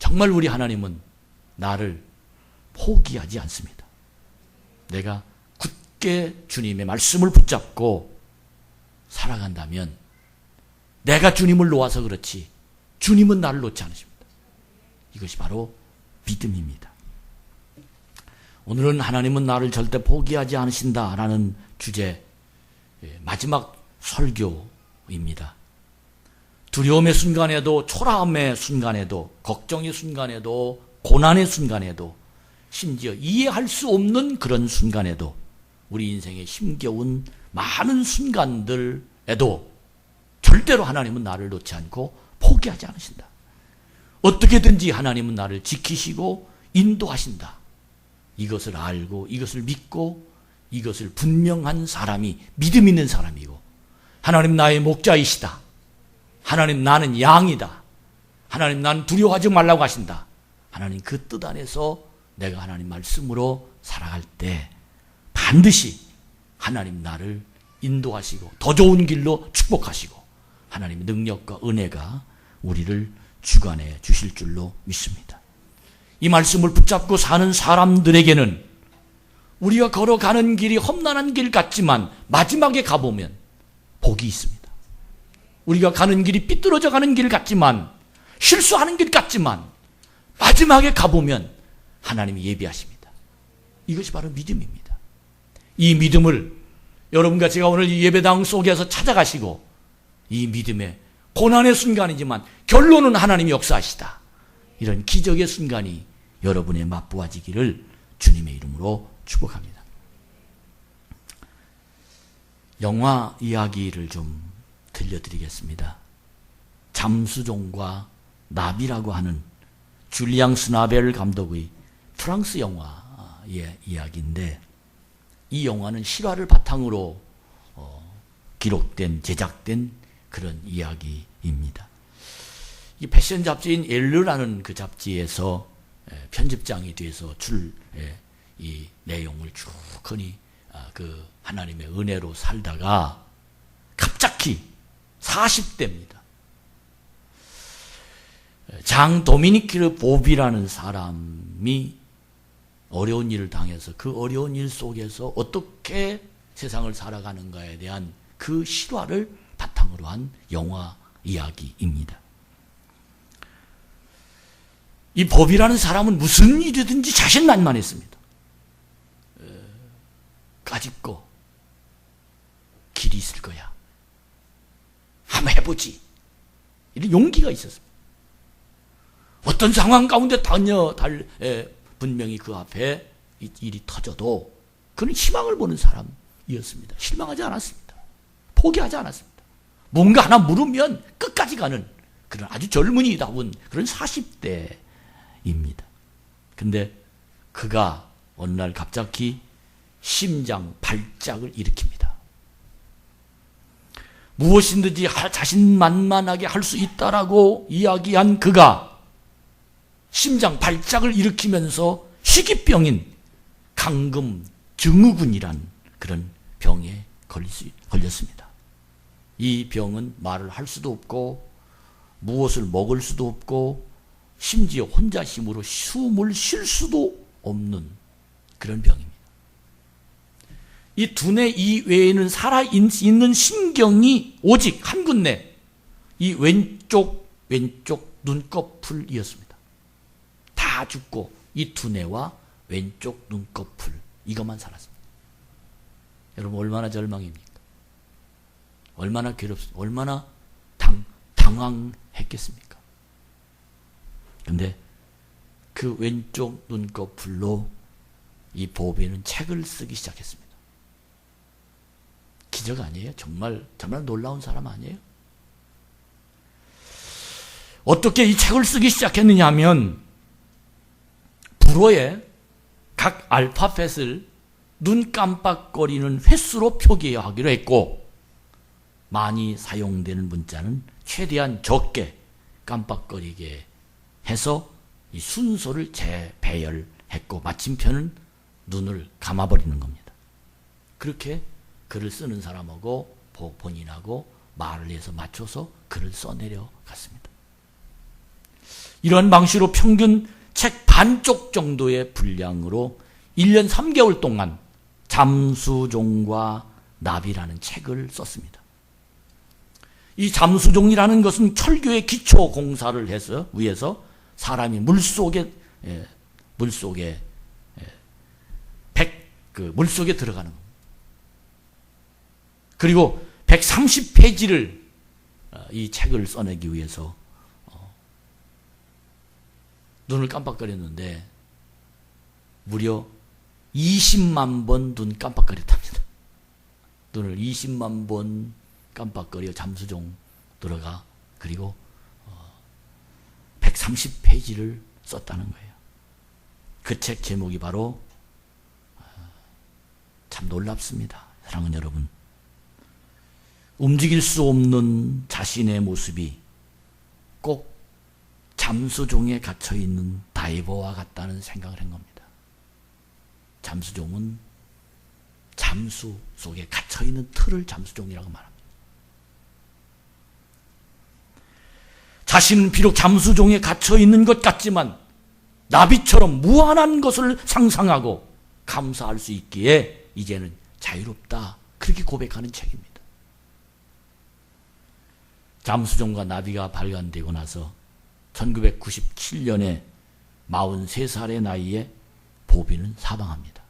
정말 우리 하나님은 나를 포기하지 않습니다. 내가 굳게 주님의 말씀을 붙잡고 살아간다면 내가 주님을 놓아서 그렇지 주님은 나를 놓지 않으십니다. 이것이 바로 믿음입니다. 오늘은 하나님은 나를 절대 포기하지 않으신다라는 주제 마지막 설교입니다. 두려움의 순간에도, 초라함의 순간에도, 걱정의 순간에도, 고난의 순간에도, 심지어 이해할 수 없는 그런 순간에도, 우리 인생의 힘겨운 많은 순간들에도 절대로 하나님은 나를 놓지 않고 포기하지 않으신다. 어떻게든지 하나님은 나를 지키시고 인도하신다. 이것을 알고 이것을 믿고 이것을 분명한 사람이 믿음 있는 사람이고, 하나님 나의 목자이시다. 하나님 나는 양이다. 하나님 나는 두려워하지 말라고 하신다. 하나님 그 뜻 안에서 내가 하나님 말씀으로 살아갈 때 반드시 하나님 나를 인도하시고 더 좋은 길로 축복하시고 하나님의 능력과 은혜가 우리를 주관해 주실 줄로 믿습니다. 이 말씀을 붙잡고 사는 사람들에게는 우리가 걸어가는 길이 험난한 길 같지만 마지막에 가보면 복이 있습니다. 우리가 가는 길이 삐뚤어져 가는 길 같지만, 실수하는 길 같지만 마지막에 가보면 하나님이 예비하십니다. 이것이 바로 믿음입니다. 이 믿음을 여러분과 제가 오늘 이 예배당 속에서 찾아가시고, 이 믿음의 고난의 순간이지만 결론은 하나님이 역사하시다, 이런 기적의 순간이 여러분의 맛보아지기를 주님의 이름으로 축복합니다. 영화 이야기를 좀 들려드리겠습니다. 잠수종과 나비라고 하는 줄리앙 스나벨 감독의 프랑스 영화의 이야기인데, 이 영화는 실화를 바탕으로 기록된, 제작된 그런 이야기입니다. 이 패션 잡지인 엘르라는 그 잡지에서 편집장이 돼서 이 내용을 쭉 흔히 그 하나님의 은혜로 살다가 갑자기 40대입니다. 장 도미니크 보비라는 사람이 어려운 일을 당해서 그 어려운 일 속에서 어떻게 세상을 살아가는가에 대한 그 실화를 바탕으로 한 영화 이야기입니다. 이 보비라는 사람은 무슨 일이든지 자신만만했습니다. 까짓거 길이 있을 거야. 한번 해보지. 이런 용기가 있었습니다. 어떤 상황 가운데 분명히 그 앞에 일이 터져도 그는 희망을 보는 사람이었습니다. 실망하지 않았습니다. 포기하지 않았습니다. 뭔가 하나 물으면 끝까지 가는 그런 아주 젊은이다운 그런 40대입니다. 근데 그가 어느 날 갑자기 심장 발작을 일으킵니다. 무엇이든지 자신만만하게 할 수 있다라고 이야기한 그가 심장 발작을 일으키면서 희귀병인 강금 증후군이란 그런 병에 걸렸습니다. 이 병은 말을 할 수도 없고 무엇을 먹을 수도 없고 심지어 혼자 힘으로 숨을 쉴 수도 없는 그런 병입니다. 이 두뇌 이외에는 살아있는 신경이 오직 한 군데, 이 왼쪽 눈꺼풀이었습니다. 다 죽고 이 두뇌와 왼쪽 눈꺼풀 이것만 살았습니다. 여러분 얼마나 절망입니까? 얼마나 괴롭습니까? 얼마나 당황했겠습니까? 그런데 그 왼쪽 눈꺼풀로 이 보비는 책을 쓰기 시작했습니다. 기적 아니에요? 정말 놀라운 사람 아니에요? 어떻게 이 책을 쓰기 시작했느냐 하면 불어에 각 알파벳을 눈 깜빡거리는 횟수로 표기하기로 했고, 많이 사용되는 문자는 최대한 적게 깜빡거리게 해서 이 순서를 재배열했고, 마침표는 눈을 감아버리는 겁니다. 그렇게 글을 쓰는 사람하고 본인하고 말을 해서 맞춰서 글을 써내려 갔습니다. 이러한 방식으로 평균 책 반쪽 정도의 분량으로 1년 3개월 동안 잠수종과 나비라는 책을 썼습니다. 이 잠수종이라는 것은 철교의 기초 공사를 해서 위해서 사람이 물속에 들어가는 겁니다. 그리고 130페이지를 이 책을 써내기 위해서 눈을 깜빡거렸는데 무려 20만 번 눈 깜빡거렸답니다. 눈을 20만 번 깜빡거려 잠수종 들어가 그리고 130페이지를 썼다는 거예요. 그 책 제목이 바로 참 놀랍습니다. 사랑하는 여러분, 움직일 수 없는 자신의 모습이 꼭 잠수종에 갇혀있는 다이버와 같다는 생각을 한 겁니다. 잠수종은 잠수 속에 갇혀있는 틀을 잠수종이라고 말합니다. 자신은 비록 잠수종에 갇혀있는 것 같지만 나비처럼 무한한 것을 상상하고 감사할 수 있기에 이제는 자유롭다, 그렇게 고백하는 책입니다. 잠수종과 나비가 발간되고 나서 1997년에 43살의 나이에 보비는 사망합니다.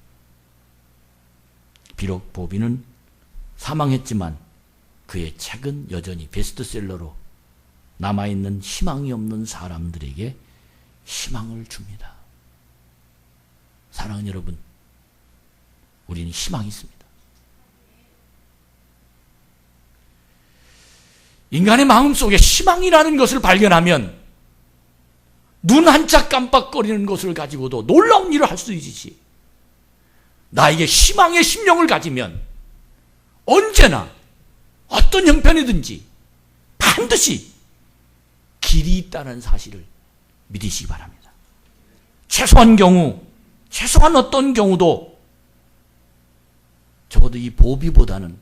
비록 보비는 사망했지만 그의 책은 여전히 베스트셀러로 남아있는 희망이 없는 사람들에게 희망을 줍니다. 사랑하는 여러분, 우리는 희망이 있습니다. 인간의 마음속에 희망이라는 것을 발견하면 눈 한짝 깜빡거리는 것을 가지고도 놀라운 일을 할 수 있지. 나에게 희망의 심령을 가지면 언제나 어떤 형편이든지 반드시 길이 있다는 사실을 믿으시기 바랍니다. 최소한 어떤 경우도 적어도 이 보비보다는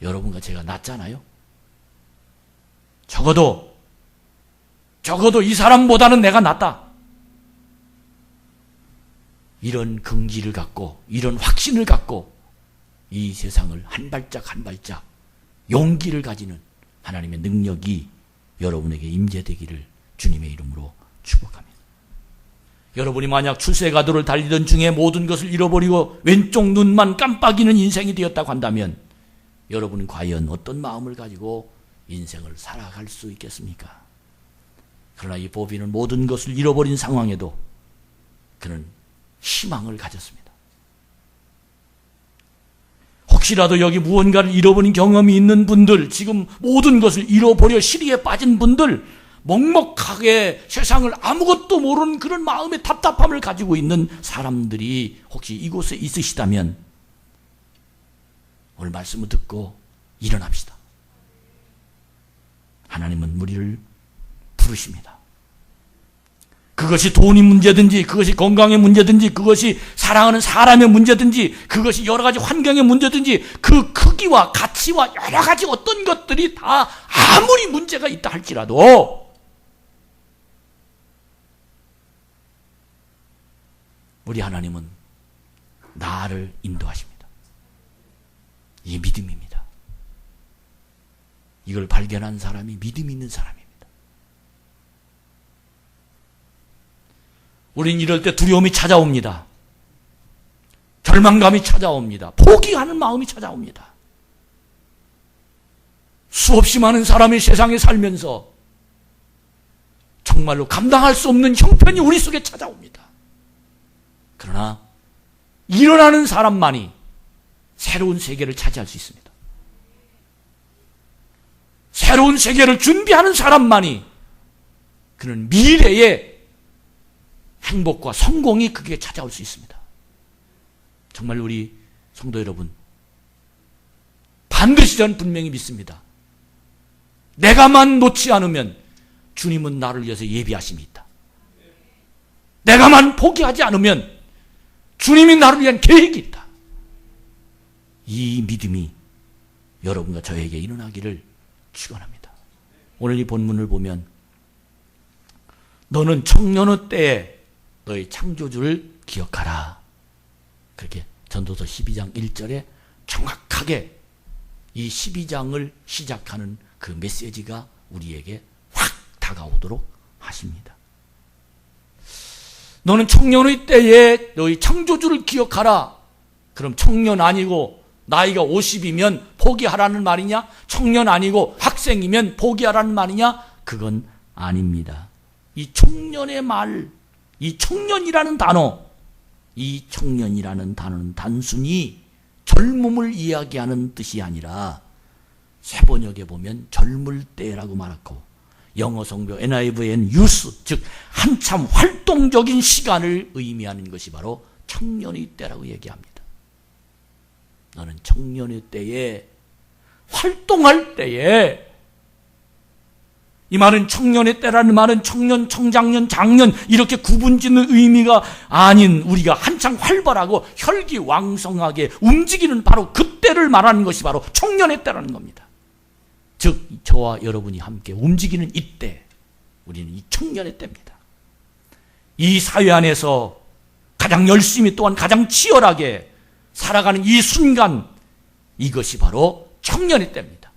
여러분과 제가 낫잖아요. 적어도 이 사람보다는 내가 낫다. 이런 긍지를 갖고, 이런 확신을 갖고 이 세상을 한 발짝 한 발짝 용기를 가지는 하나님의 능력이 여러분에게 임재되기를 주님의 이름으로 축복합니다. 여러분이 만약 출세가도를 달리던 중에 모든 것을 잃어버리고 왼쪽 눈만 깜빡이는 인생이 되었다고 한다면 여러분은 과연 어떤 마음을 가지고 인생을 살아갈 수 있겠습니까? 그러나 이 보비는 모든 것을 잃어버린 상황에도 그는 희망을 가졌습니다. 혹시라도 여기 무언가를 잃어버린 경험이 있는 분들, 지금 모든 것을 잃어버려 시리에 빠진 분들, 먹먹하게 세상을 아무것도 모르는 그런 마음의 답답함을 가지고 있는 사람들이 혹시 이곳에 있으시다면 오늘 말씀을 듣고 일어납시다. 하나님은 우리를 부르십니다. 그것이 돈이 문제든지, 그것이 건강의 문제든지, 그것이 사랑하는 사람의 문제든지, 그것이 여러 가지 환경의 문제든지, 그 크기와 가치와 여러 가지 어떤 것들이 다 아무리 문제가 있다 할지라도 우리 하나님은 나를 인도하십니다. 이게 믿음입니다. 이걸 발견한 사람이 믿음 있는 사람입니다. 우린 이럴 때 두려움이 찾아옵니다. 절망감이 찾아옵니다. 포기하는 마음이 찾아옵니다. 수없이 많은 사람이 세상에 살면서 정말로 감당할 수 없는 형편이 우리 속에 찾아옵니다. 그러나 일어나는 사람만이 새로운 세계를 차지할 수 있습니다. 새로운 세계를 준비하는 사람만이 그는 미래의 행복과 성공이 그게 찾아올 수 있습니다. 정말 우리 성도 여러분, 반드시 저는 분명히 믿습니다. 내가만 놓지 않으면 주님은 나를 위해서 예비하심이 있다. 내가만 포기하지 않으면 주님이 나를 위한 계획이 있다. 이 믿음이 여러분과 저에게 일어나기를 축원합니다. 오늘 이 본문을 보면 너는 청년의 때에 너의 창조주를 기억하라. 그렇게 전도서 12장 1절에 정확하게 이 12장을 시작하는 그 메시지가 우리에게 확 다가오도록 하십니다. 너는 청년의 때에 너희 창조주를 기억하라. 그럼 청년 아니고 나이가 50이면 포기하라는 말이냐? 청년 아니고 학생이면 포기하라는 말이냐? 그건 아닙니다. 이 청년의 말, 이 청년이라는 단어, 이 청년이라는 단어는 단순히 젊음을 이야기하는 뜻이 아니라 쇠번역에 보면 젊을 때라고 말하고 영어 성경 NIV엔 youth, 즉 한참 활동적인 시간을 의미하는 것이 바로 청년의 때라고 얘기합니다. 너는 청년의 때에 활동할 때에, 이 말은 청년의 때라는 말은 청년, 청장년, 장년 이렇게 구분짓는 의미가 아닌 우리가 한창 활발하고 혈기왕성하게 움직이는 바로 그때를 말하는 것이 바로 청년의 때라는 겁니다. 즉 저와 여러분이 함께 움직이는 이때, 우리는 이 청년의 때입니다. 이 사회 안에서 가장 열심히 또한 가장 치열하게 살아가는 이 순간, 이것이 바로 청년의 때입니다.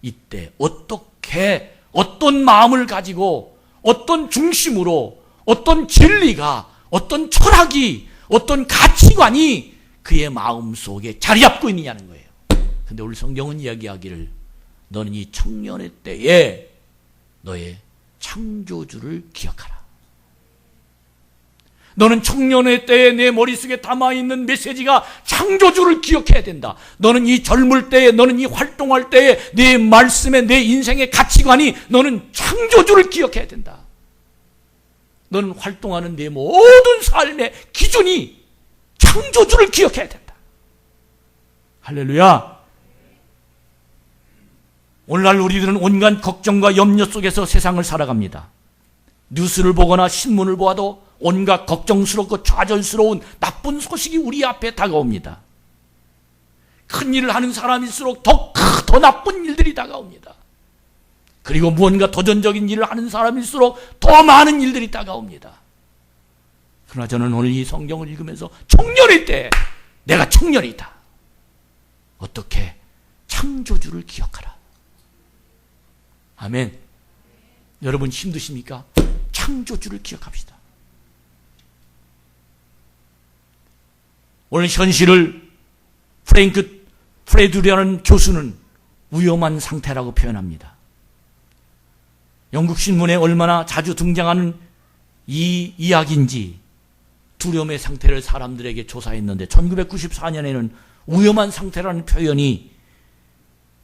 이때 어떻게 어떤 마음을 가지고 어떤 중심으로 어떤 진리가, 어떤 철학이, 어떤 가치관이 그의 마음속에 자리 잡고 있느냐는 거예요. 근데 우리 성경은 이야기하기를 너는 이 청년의 때에 너의 창조주를 기억하라. 너는 청년의 때에 내 머릿속에 담아있는 메시지가 창조주를 기억해야 된다. 너는 이 젊을 때에, 너는 이 활동할 때에 내 말씀에, 내 인생의 가치관이 너는 창조주를 기억해야 된다. 너는 활동하는 내 모든 삶의 기준이 창조주를 기억해야 된다. 할렐루야. 오늘날 우리들은 온갖 걱정과 염려 속에서 세상을 살아갑니다. 뉴스를 보거나 신문을 보아도 온갖 걱정스럽고 좌절스러운 나쁜 소식이 우리 앞에 다가옵니다. 큰 일을 하는 사람일수록 더 나쁜 일들이 다가옵니다. 그리고 무언가 도전적인 일을 하는 사람일수록 더 많은 일들이 다가옵니다. 그러나 저는 오늘 이 성경을 읽으면서 청년일 때 내가 청년이다. 어떻게? 창조주를 기억하라. 아멘. 여러분 힘드십니까? 창조주를 기억합시다. 오늘 현실을 프랭크 프레두리라는 교수는 위험한 상태라고 표현합니다. 영국 신문에 얼마나 자주 등장하는 이 이야기인지 두려움의 상태를 사람들에게 조사했는데 1994년에는 위험한 상태라는 표현이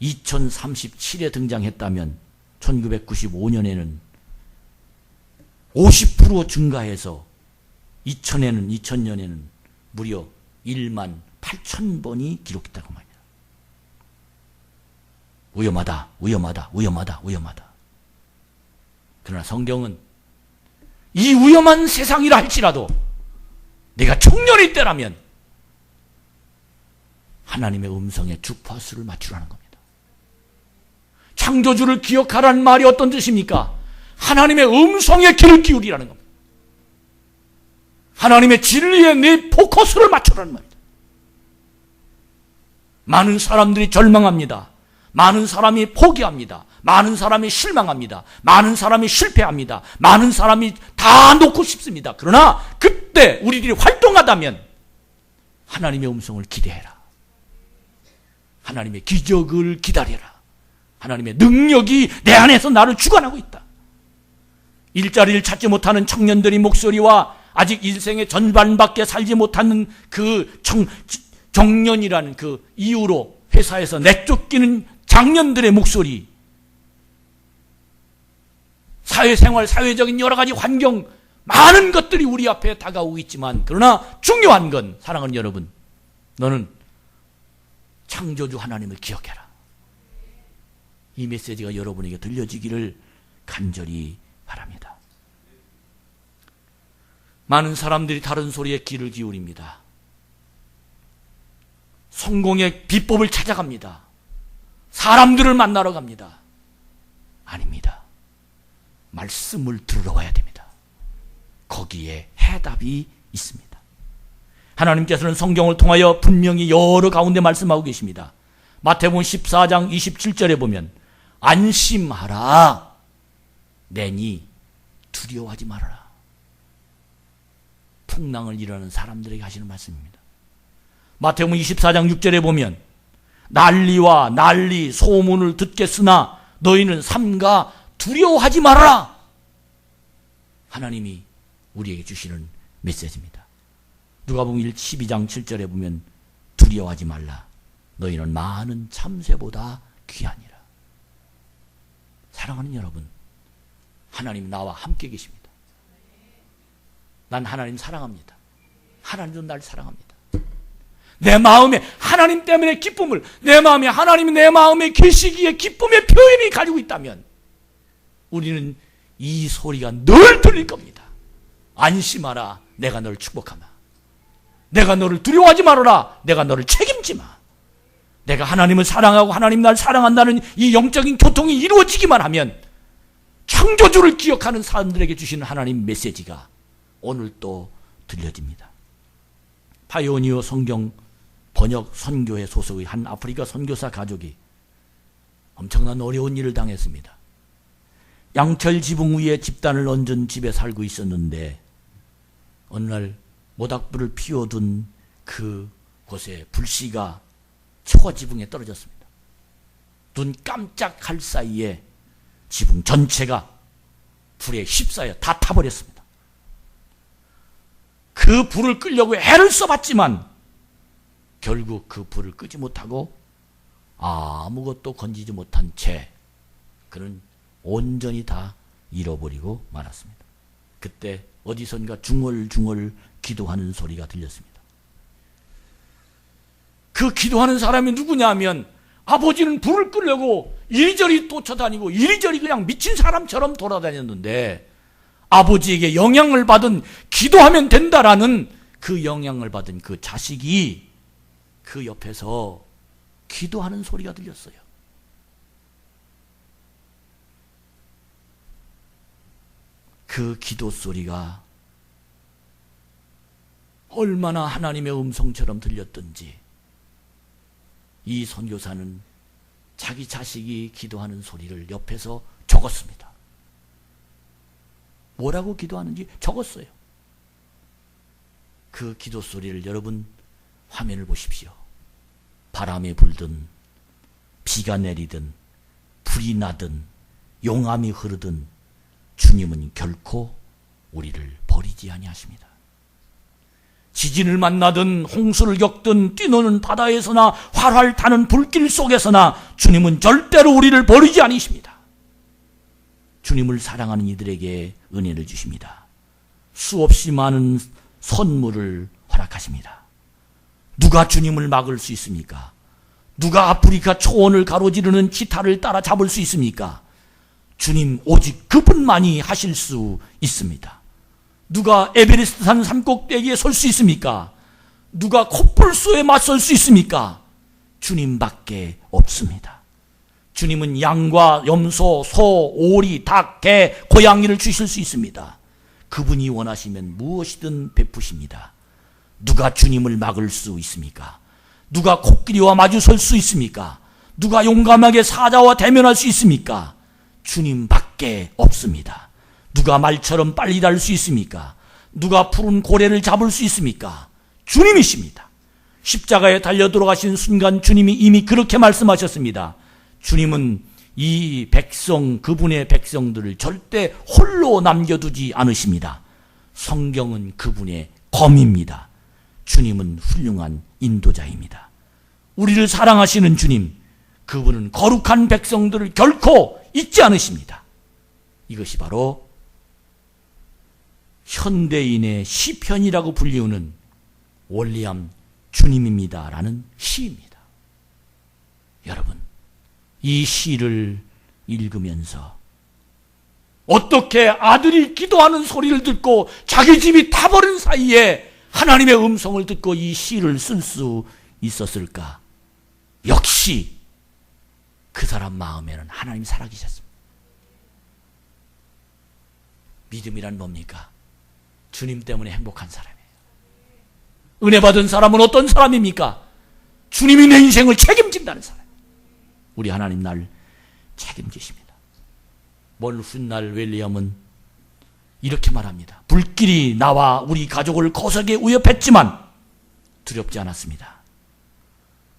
2037에 등장했다면 1995년에는 50% 증가해서 2000년에는 무려 1만 8천 번이 기록됐다고 말이야. 위험하다, 위험하다, 위험하다, 위험하다. 그러나 성경은 이 위험한 세상이라 할지라도 내가 청년일 때라면 하나님의 음성에 주파수를 맞추라는 겁니다. 창조주를 기억하라는 말이 어떤 뜻입니까? 하나님의 음성에 귀를 기울이라는 겁니다. 하나님의 진리에 내 포커스를 맞추라는 말입니다. 많은 사람들이 절망합니다. 많은 사람이 포기합니다. 많은 사람이 실망합니다. 많은 사람이 실패합니다. 많은 사람이 다 놓고 싶습니다. 그러나 그때 우리들이 활동하다면 하나님의 음성을 기대해라. 하나님의 기적을 기다려라. 하나님의 능력이 내 안에서 나를 주관하고 있다. 일자리를 찾지 못하는 청년들의 목소리와 아직 인생의 전반밖에 살지 못하는 그 정년이라는 그 이유로 회사에서 내쫓기는 장년들의 목소리, 사회생활, 사회적인 여러 가지 환경, 많은 것들이 우리 앞에 다가오고 있지만 그러나 중요한 건 사랑하는 여러분, 너는 창조주 하나님을 기억해라. 이 메시지가 여러분에게 들려지기를 간절히 바랍니다. 많은 사람들이 다른 소리에 귀를 기울입니다. 성공의 비법을 찾아갑니다. 사람들을 만나러 갑니다. 아닙니다. 말씀을 들으러 와야 됩니다. 거기에 해답이 있습니다. 하나님께서는 성경을 통하여 분명히 여러 가운데 말씀하고 계십니다. 마태복음 14장 27절에 보면 안심하라 내니 두려워하지 말아라. 풍랑을 일어나는 사람들에게 하시는 말씀입니다. 마태복음 24장 6절에 보면 난리와 난리 소문을 듣겠으나 너희는 삼가 두려워하지 말아라. 하나님이 우리에게 주시는 메시지입니다. 누가복음 12장 7절에 보면 두려워하지 말라. 너희는 많은 참새보다 귀하니라. 사랑하는 여러분, 하나님 나와 함께 계십니다. 난 하나님 사랑합니다. 하나님도 날 사랑합니다. 내 마음에 하나님 때문에 기쁨을, 내 마음에 하나님이 내 마음에 계시기에 기쁨의 표현이 가지고 있다면 우리는 이 소리가 늘 들릴 겁니다. 안심하라, 내가 너를 축복하마. 내가 너를 두려워하지 말아라, 내가 너를 책임지마. 내가 하나님을 사랑하고 하나님 날 사랑한다는 이 영적인 교통이 이루어지기만 하면 창조주를 기억하는 사람들에게 주시는 하나님 메시지가 오늘 또 들려집니다. 파이오니어 성경 번역 선교회 소속의 한 아프리카 선교사 가족이 엄청난 어려운 일을 당했습니다. 양철 지붕 위에 집단을 얹은 집에 살고 있었는데 어느 날 모닥불을 피워둔 그 곳에 불씨가 초지붕에 떨어졌습니다. 눈 깜짝할 사이에 지붕 전체가 불에 휩싸여 다 타버렸습니다. 그 불을 끄려고 애를 써봤지만 결국 그 불을 끄지 못하고 아무것도 건지지 못한 채 그는 온전히 다 잃어버리고 말았습니다. 그때 어디선가 중얼중얼 기도하는 소리가 들렸습니다. 그 기도하는 사람이 누구냐면 아버지는 불을 끄려고 이리저리 쫓아다니고 이리저리 그냥 미친 사람처럼 돌아다녔는데 아버지에게 영향을 받은 기도하면 된다라는 그 영향을 받은 그 자식이 그 옆에서 기도하는 소리가 들렸어요. 그 기도 소리가 얼마나 하나님의 음성처럼 들렸던지 이 선교사는 자기 자식이 기도하는 소리를 옆에서 적었습니다. 뭐라고 기도하는지 적었어요. 그 기도 소리를 여러분 화면을 보십시오. 바람이 불든 비가 내리든 불이 나든 용암이 흐르든 주님은 결코 우리를 버리지 아니하십니다. 지진을 만나든 홍수를 겪든 뛰노는 바다에서나 활활 타는 불길 속에서나 주님은 절대로 우리를 버리지 않으십니다. 주님을 사랑하는 이들에게 은혜를 주십니다. 수없이 많은 선물을 허락하십니다. 누가 주님을 막을 수 있습니까? 누가 아프리카 초원을 가로지르는 치타를 따라잡을 수 있습니까? 주님 오직 그분만이 하실 수 있습니다. 누가 에베레스트 산 산꼭대기에 설 수 있습니까? 누가 코뿔소에 맞설 수 있습니까? 주님밖에 없습니다. 주님은 양과 염소, 소, 오리, 닭, 개, 고양이를 주실 수 있습니다. 그분이 원하시면 무엇이든 베푸십니다. 누가 주님을 막을 수 있습니까? 누가 코끼리와 마주 설 수 있습니까? 누가 용감하게 사자와 대면할 수 있습니까? 주님밖에 없습니다. 누가 말처럼 빨리 달 수 있습니까? 누가 푸른 고래를 잡을 수 있습니까? 주님이십니다. 십자가에 달려 돌아가신 순간 주님이 이미 그렇게 말씀하셨습니다. 주님은 이 백성, 그분의 백성들을 절대 홀로 남겨두지 않으십니다. 성경은 그분의 검입니다. 주님은 훌륭한 인도자입니다. 우리를 사랑하시는 주님, 그분은 거룩한 백성들을 결코 잊지 않으십니다. 이것이 바로 현대인의 시편이라고 불리우는 윌리엄 주님입니다라는 시입니다. 여러분, 이 시를 읽으면서 어떻게 아들이 기도하는 소리를 듣고 자기 집이 타버린 사이에 하나님의 음성을 듣고 이 시를 쓸 수 있었을까? 역시 그 사람 마음에는 하나님이 살아계셨습니다. 믿음이란 뭡니까? 주님 때문에 행복한 사람이에요. 은혜 받은 사람은 어떤 사람입니까? 주님이 내 인생을 책임진다는 사람. 우리 하나님 날 책임지십니다. 먼 훗날 윌리엄은 이렇게 말합니다. 불길이 나와 우리 가족을 거세게 위협했지만 두렵지 않았습니다.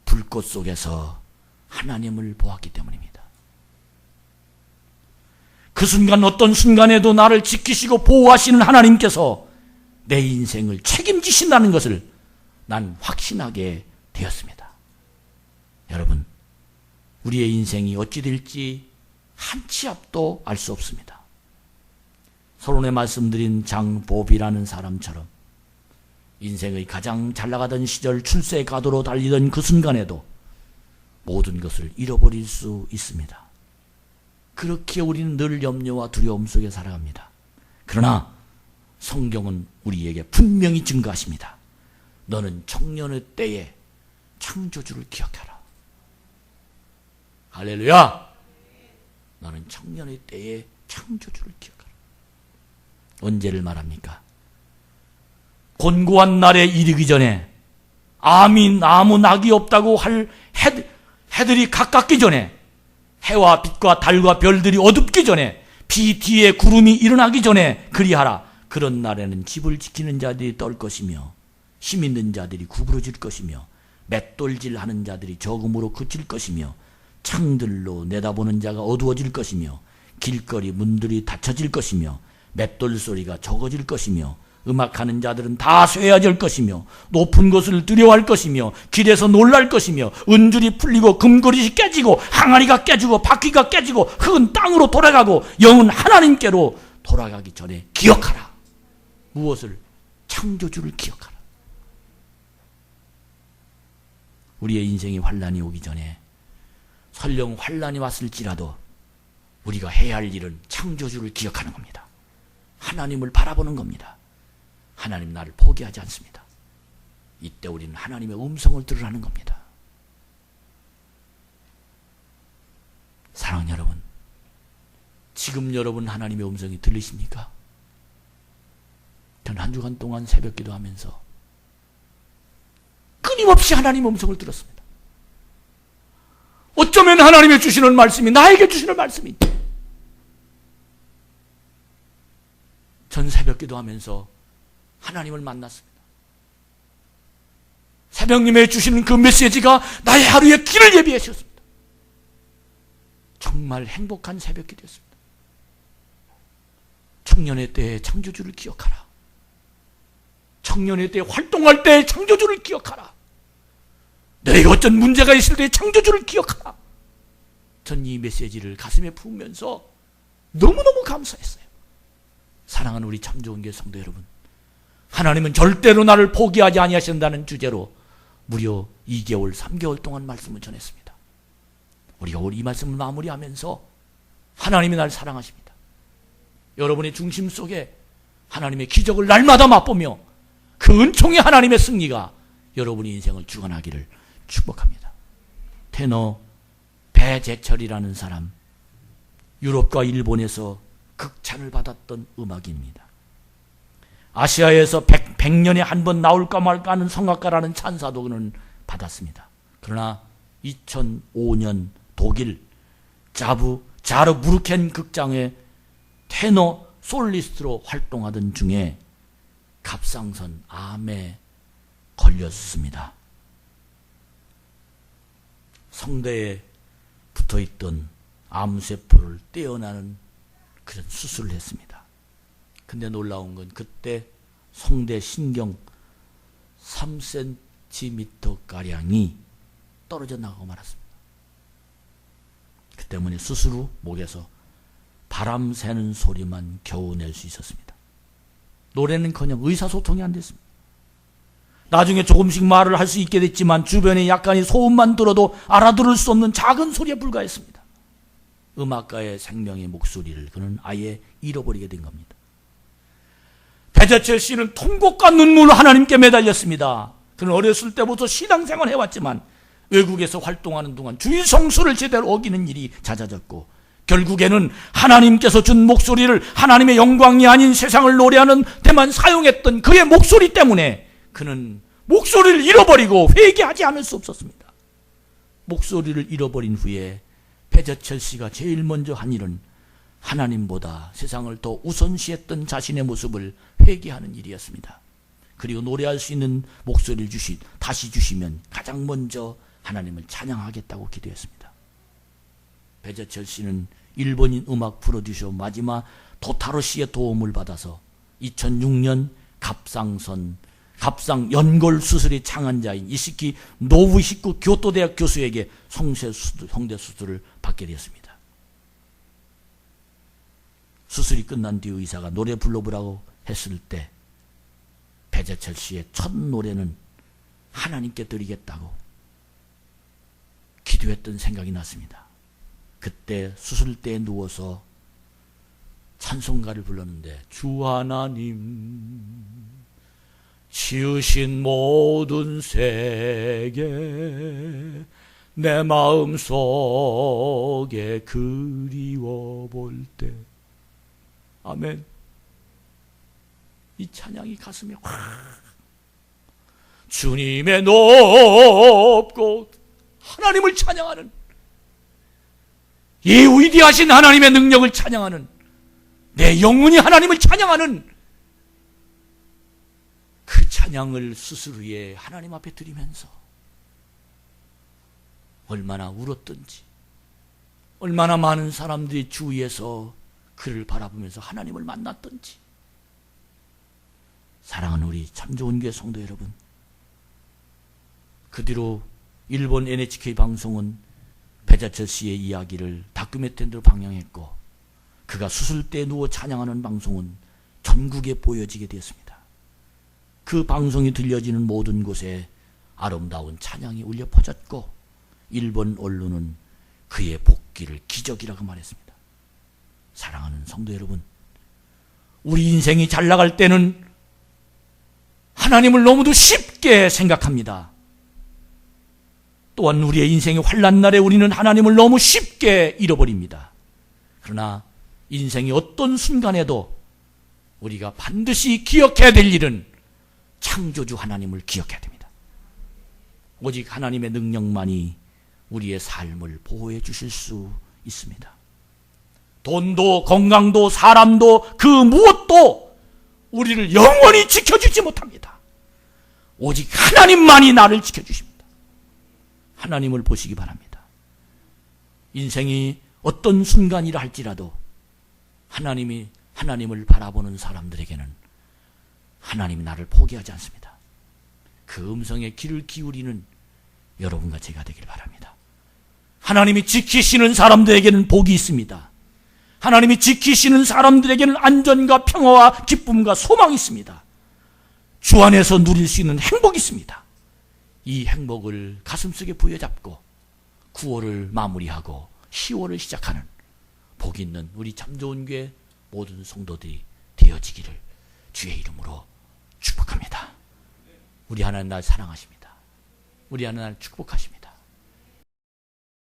불꽃 속에서 하나님을 보았기 때문입니다. 그 순간 어떤 순간에도 나를 지키시고 보호하시는 하나님께서 내 인생을 책임지신다는 것을 난 확신하게 되었습니다. 여러분, 우리의 인생이 어찌 될지 한 치 앞도 알 수 없습니다. 서론에 말씀드린 장보비라는 사람처럼 인생의 가장 잘 나가던 시절 출세 가도로 달리던 그 순간에도 모든 것을 잃어버릴 수 있습니다. 그렇게 우리는 늘 염려와 두려움 속에 살아갑니다. 그러나 성경은 우리에게 분명히 증거하십니다. 너는 청년의 때에 창조주를 기억하라. 할렐루야! 너는 청년의 때에 창조주를 기억하라. 언제를 말합니까? 곤고한 날에 이르기 전에, 암이 아무 낙이 없다고 할 해들이 가깝기 전에, 해와 빛과 달과 별들이 어둡기 전에, 비 뒤에 구름이 일어나기 전에 그리하라. 그런 날에는 집을 지키는 자들이 떨 것이며 힘 있는 자들이 구부러질 것이며 맷돌질하는 자들이 적음으로 그칠 것이며 창들로 내다보는 자가 어두워질 것이며 길거리 문들이 닫혀질 것이며 맷돌 소리가 적어질 것이며 음악하는 자들은 다 쇠해질 것이며 높은 것을 두려워할 것이며 길에서 놀랄 것이며 은줄이 풀리고 금그릇이 깨지고 항아리가 깨지고 바퀴가 깨지고 흙은 땅으로 돌아가고 영은 하나님께로 돌아가기 전에 기억하라. 무엇을? 창조주를 기억하라. 우리의 인생이 환난이 오기 전에 설령 환난이 왔을지라도 우리가 해야 할 일은 창조주를 기억하는 겁니다. 하나님을 바라보는 겁니다. 하나님 나를 포기하지 않습니다. 이때 우리는 하나님의 음성을 들으라는 겁니다. 사랑하는 여러분, 지금 여러분 하나님의 음성이 들리십니까? 전 한 주간 동안 새벽 기도하면서 끊임없이 하나님의 음성을 들었습니다. 어쩌면 하나님의 주시는 말씀이 나에게 주시는 말씀이 전 새벽 기도하면서 하나님을 만났습니다. 새벽님에 주시는 그 메시지가 나의 하루의 길을 예비해 주셨습니다. 정말 행복한 새벽 기도였습니다. 청년의 때에 창조주를 기억하라. 청년의 때에 활동할 때에 창조주를 기억하라. 너에게 어떤 문제가 있을 때에 창조주를 기억하라. 전 이 메시지를 가슴에 품으면서 너무너무 감사했어요. 사랑하는 우리 참 좋은 교회 성도 여러분, 하나님은 절대로 나를 포기하지 아니하신다는 주제로 무려 2개월, 3개월 동안 말씀을 전했습니다. 우리가 오늘 이 말씀을 마무리하면서 하나님이 나를 사랑하십니다. 여러분의 중심 속에 하나님의 기적을 날마다 맛보며 그 은총의 하나님의 승리가 여러분의 인생을 주관하기를 축복합니다. 테너 배재철이라는 사람, 유럽과 일본에서 극찬을 받았던 음악인입니다. 아시아에서 100년에 한 번 나올까 말까 하는 성악가라는 찬사도 그는 받았습니다. 그러나 2005년 독일 자르부르켄 극장의 테너 솔리스트로 활동하던 중에 갑상선 암에 걸렸습니다. 성대에 붙어있던 암세포를 떼어나는 그런 수술을 했습니다. 근데 놀라운 건 그때 성대 신경 3cm가량이 떨어져 나가고 말았습니다. 그 때문에 수술 후 목에서 바람 새는 소리만 겨우 낼 수 있었습니다. 노래는커녕 의사소통이 안 됐습니다. 나중에 조금씩 말을 할 수 있게 됐지만 주변에 약간의 소음만 들어도 알아들을 수 없는 작은 소리에 불과했습니다. 음악가의 생명의 목소리를 그는 아예 잃어버리게 된 겁니다. 배재철 씨는 통곡과 눈물로 하나님께 매달렸습니다. 그는 어렸을 때부터 신앙생활을 해왔지만 외국에서 활동하는 동안 주일 성수를 제대로 어기는 일이 잦아졌고 결국에는 하나님께서 준 목소리를 하나님의 영광이 아닌 세상을 노래하는 데만 사용했던 그의 목소리 때문에 그는 목소리를 잃어버리고 회개하지 않을 수 없었습니다. 목소리를 잃어버린 후에 배재철 씨가 제일 먼저 한 일은 하나님보다 세상을 더 우선시했던 자신의 모습을 회개하는 일이었습니다. 그리고 노래할 수 있는 목소리를 다시 주시면 가장 먼저 하나님을 찬양하겠다고 기도했습니다. 배재철 씨는 일본인 음악 프로듀서 마지막 도타로 씨의 도움을 받아서 2006년 갑상 연골 수술의 창안자인 이시키 노부히코 교토대학 교수에게 성대 수술을 받게 되었습니다. 수술이 끝난 뒤 의사가 노래 불러보라고 했을 때 배재철 씨의 첫 노래는 하나님께 드리겠다고 기도했던 생각이 났습니다. 그때 수술대에 누워서 찬송가를 불렀는데 주 하나님 지으신 모든 세계 내 마음속에 그리워 볼 때 아멘. 이 찬양이 가슴에 확 주님의 높고 하나님을 찬양하는 이 위대하신 하나님의 능력을 찬양하는 내 영혼이 하나님을 찬양하는 그 찬양을 수술 후에 하나님 앞에 드리면서 얼마나 울었던지 얼마나 많은 사람들이 주위에서 그를 바라보면서 하나님을 만났던지. 사랑하는 우리 참 좋은 교회 성도 여러분, 그 뒤로 일본 NHK 방송은 배재철 씨의 이야기를 다큐멘터리로 방영했고 그가 수술대에 누워 찬양하는 방송은 전국에 보여지게 되었습니다. 그 방송이 들려지는 모든 곳에 아름다운 찬양이 울려 퍼졌고 일본 언론은 그의 복귀를 기적이라고 말했습니다. 사랑하는 성도 여러분, 우리 인생이 잘 나갈 때는 하나님을 너무도 쉽게 생각합니다. 또한 우리의 인생의 환난 날에 우리는 하나님을 너무 쉽게 잃어버립니다. 그러나 인생의 어떤 순간에도 우리가 반드시 기억해야 될 일은 창조주 하나님을 기억해야 됩니다. 오직 하나님의 능력만이 우리의 삶을 보호해 주실 수 있습니다. 돈도 건강도 사람도 그 무엇도 우리를 영원히 지켜주지 못합니다. 오직 하나님만이 나를 지켜주십니다. 하나님을 보시기 바랍니다. 인생이 어떤 순간이라 할지라도 하나님을 바라보는 사람들에게는 하나님이 나를 포기하지 않습니다. 그 음성에 귀를 기울이는 여러분과 제가 되길 바랍니다. 하나님이 지키시는 사람들에게는 복이 있습니다. 하나님이 지키시는 사람들에게는 안전과 평화와 기쁨과 소망이 있습니다. 주 안에서 누릴 수 있는 행복이 있습니다. 이 행복을 가슴속에 부여잡고 9월을 마무리하고 10월을 시작하는 복 있는 우리 참 좋은 교회 모든 성도들이 되어지기를 주의 이름으로 축복합니다. 우리 하나님 날 사랑하십니다. 우리 하나님 날 축복하십니다.